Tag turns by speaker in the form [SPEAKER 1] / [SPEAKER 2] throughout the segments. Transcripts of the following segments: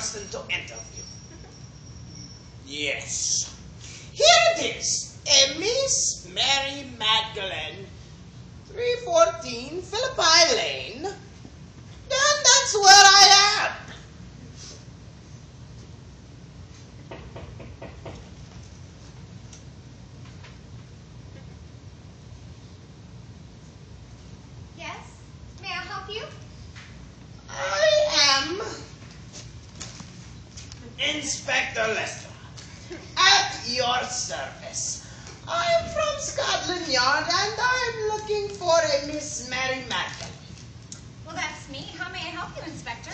[SPEAKER 1] person to interview. Yes. Here it is. A Miss Mary Magdalen, 314 Philippi Lane. Then that's where I am.
[SPEAKER 2] Yes? May I help you?
[SPEAKER 1] I am Inspector Lestrade, at your service. I am from Scotland Yard and I am looking for a Miss Mary Magdalen.
[SPEAKER 2] Well, that's me. How may I help you, Inspector?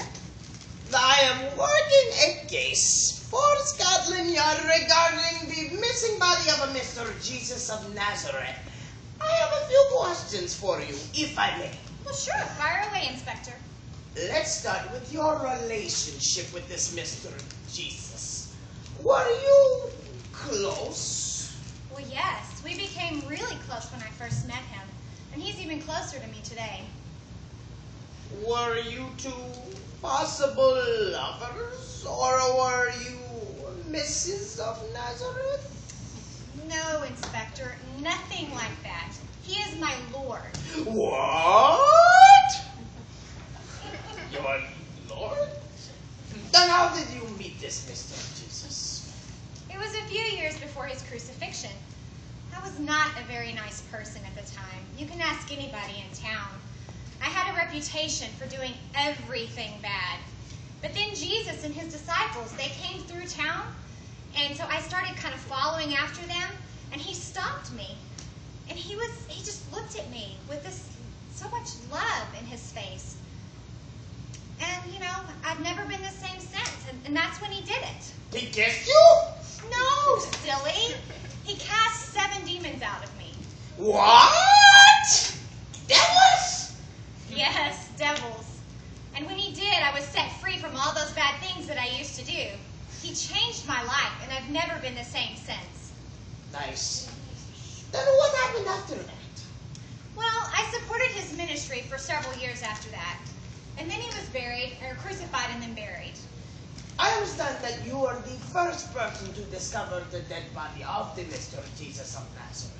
[SPEAKER 1] I am working a case for Scotland Yard regarding the missing body of a Mr. Jesus of Nazareth. I have a few questions for you, if I may.
[SPEAKER 2] Well, sure. Fire away, Inspector.
[SPEAKER 1] Let's start with your relationship with this Mr. Jesus. Were you close?
[SPEAKER 2] Well, yes. We became really close when I first met him, and he's even closer to me today.
[SPEAKER 1] Were you two possible lovers, or were you Mrs. of Nazareth?
[SPEAKER 2] No, Inspector. Nothing like that. He is my Lord.
[SPEAKER 1] What? Your Lord? Then how did you meet this Mr. Jesus?
[SPEAKER 2] It was a few years before his crucifixion. I was not a very nice person at the time. You can ask anybody in town. I had a reputation for doing everything bad. But then Jesus and his disciples, they came through town, and so I started kind of following after them, and he stopped me. And he just looked at me with so much love in his face. And, you know, I've never been the same since, and that's when he did it.
[SPEAKER 1] He kissed you?
[SPEAKER 2] No, silly. He cast 7 demons out of me.
[SPEAKER 1] What? Devils?
[SPEAKER 2] Yes, devils. And when he did, I was set free from all those bad things that I used to do. He changed my life, and I've never been the same since.
[SPEAKER 1] Nice. Then what happened after that?
[SPEAKER 2] Well, I supported his ministry for several years after that. And then he was buried, or crucified and then buried.
[SPEAKER 1] I understand that you are the first person to discover the dead body of the Mr. Jesus of Nazareth.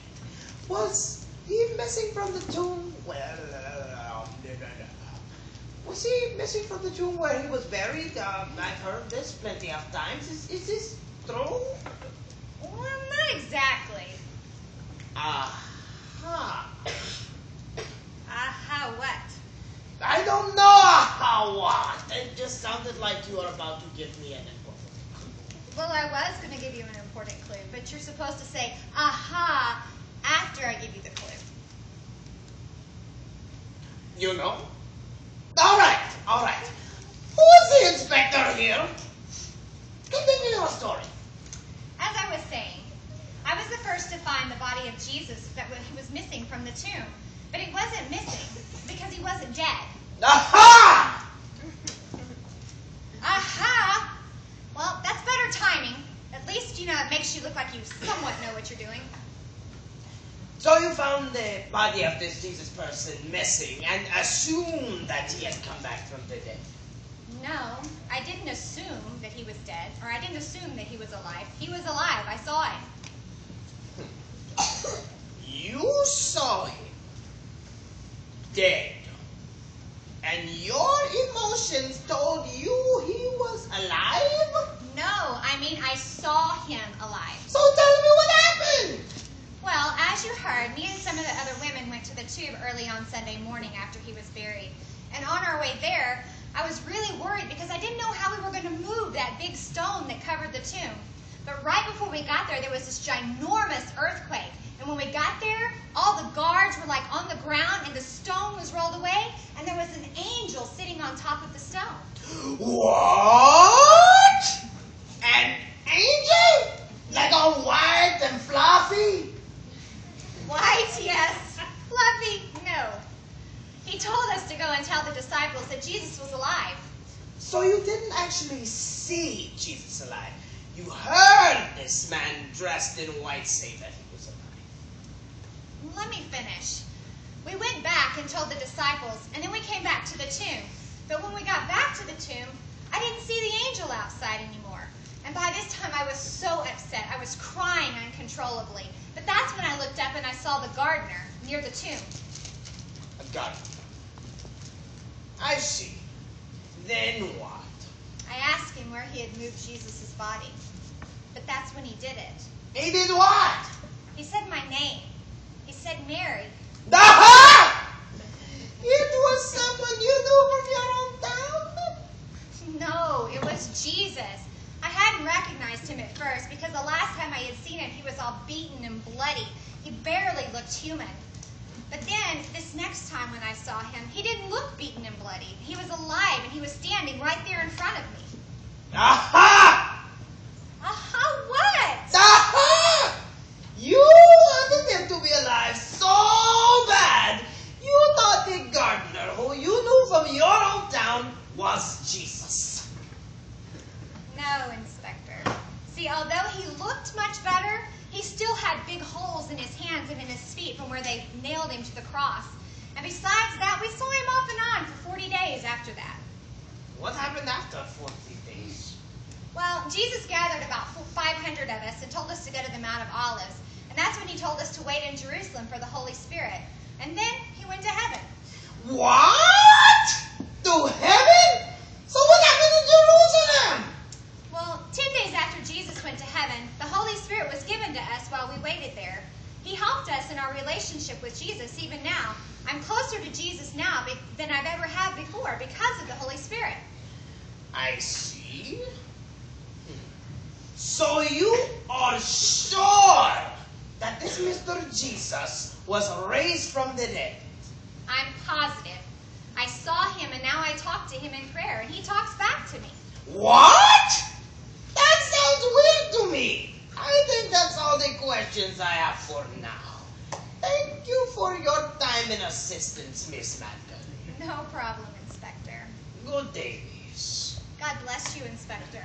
[SPEAKER 1] Was he missing from the tomb? Well, was he missing from the tomb where he was buried? I've heard this plenty of times. Is this true?
[SPEAKER 2] Well, not exactly.
[SPEAKER 1] Aha.
[SPEAKER 2] Aha, what?
[SPEAKER 1] I don't know how what. It just sounded like you were about to give me an important clue.
[SPEAKER 2] Well, I was going to give you an important clue, but you're supposed to say, aha, after I give you the clue.
[SPEAKER 1] You know? All right. Who is the inspector here? Continue your story.
[SPEAKER 2] As I was saying, I was the first to find the body of Jesus that was missing from the tomb. But he wasn't missing because he wasn't dead.
[SPEAKER 1] Aha!
[SPEAKER 2] Aha! Well, that's better timing. At least, you know, it makes you look like you somewhat know what you're doing.
[SPEAKER 1] So you found the body of this Jesus person missing and assumed that he had come back from the dead.
[SPEAKER 2] No, I didn't assume that he was dead, or I didn't assume that he was alive. He was alive. I saw him.
[SPEAKER 1] You saw him dead, and your emotions told you he was alive?
[SPEAKER 2] No, I mean I saw him alive.
[SPEAKER 1] So tell me what happened.
[SPEAKER 2] Well, as you heard, me and some of the other women went to the tomb early on Sunday morning after he was buried. And on our way there, I was really worried because I didn't know how we were going to move that big stone that covered the tomb. But right before we got there was this ginormous earthquake. And when we got there, all the guards were like on the ground and the stone was rolled away and there was an angel sitting on top of the stone.
[SPEAKER 1] What? An angel? Like all white and fluffy?
[SPEAKER 2] White, yes. Fluffy, no. He told us to go and tell the disciples that Jesus was alive.
[SPEAKER 1] So you didn't actually see Jesus alive. You heard this man dressed in white say that he was alive.
[SPEAKER 2] Let me finish. We went back and told the disciples, and then we came back to the tomb. But when we got back to the tomb, I didn't see the angel out outside anymore. And by this time, I was so upset. I was crying uncontrollably. But that's when I looked up and I saw the gardener near the tomb.
[SPEAKER 1] A gardener. I see. Then what?
[SPEAKER 2] I asked him where he had moved Jesus' body. But that's when he did it.
[SPEAKER 1] He did what?
[SPEAKER 2] He said my name. He said Mary.
[SPEAKER 1] Aha! It was someone you knew from your own town?
[SPEAKER 2] No, it was Jesus. I hadn't recognized him at first because the last time I had seen him, he was all beaten and bloody. He barely looked human. But then, this next time when I saw him, he didn't look beaten and bloody. He was alive, and he was standing right there in front of me.
[SPEAKER 1] Aha!
[SPEAKER 2] Aha, what?
[SPEAKER 1] Aha! You wanted him to be alive so bad, you thought the gardener who you knew from your hometown was Jesus.
[SPEAKER 2] No, Inspector. See, although he looked much better, he still had big holes in his hands and in his feet from where they nailed him to the cross. And besides that, we saw him off and on for 40 days after that.
[SPEAKER 1] What happened after 40 days?
[SPEAKER 2] Well, Jesus gathered about 500 of us and told us to go to the Mount of Olives. And that's when he told us to wait in Jerusalem for the Holy Spirit. And then he went to heaven.
[SPEAKER 1] What? To heaven? So what happened in Jerusalem?
[SPEAKER 2] Well, 10 days after Jesus went to heaven, the Holy Spirit was given to us while we waited there. He helped us in our relationship with Jesus even now. I'm closer to Jesus now than I've ever had before because of the Holy Spirit.
[SPEAKER 1] I see. So you are sure that this Mr. Jesus was raised from the dead?
[SPEAKER 2] I'm positive. I saw him and now I talk to him in prayer and he talks back to me.
[SPEAKER 1] What? That sounds weird to me. I think that's all the questions I have for now. Thank you for your time and assistance, Miss Magdalen.
[SPEAKER 2] No problem, Inspector.
[SPEAKER 1] Good day, Miss.
[SPEAKER 2] God bless you, Inspector.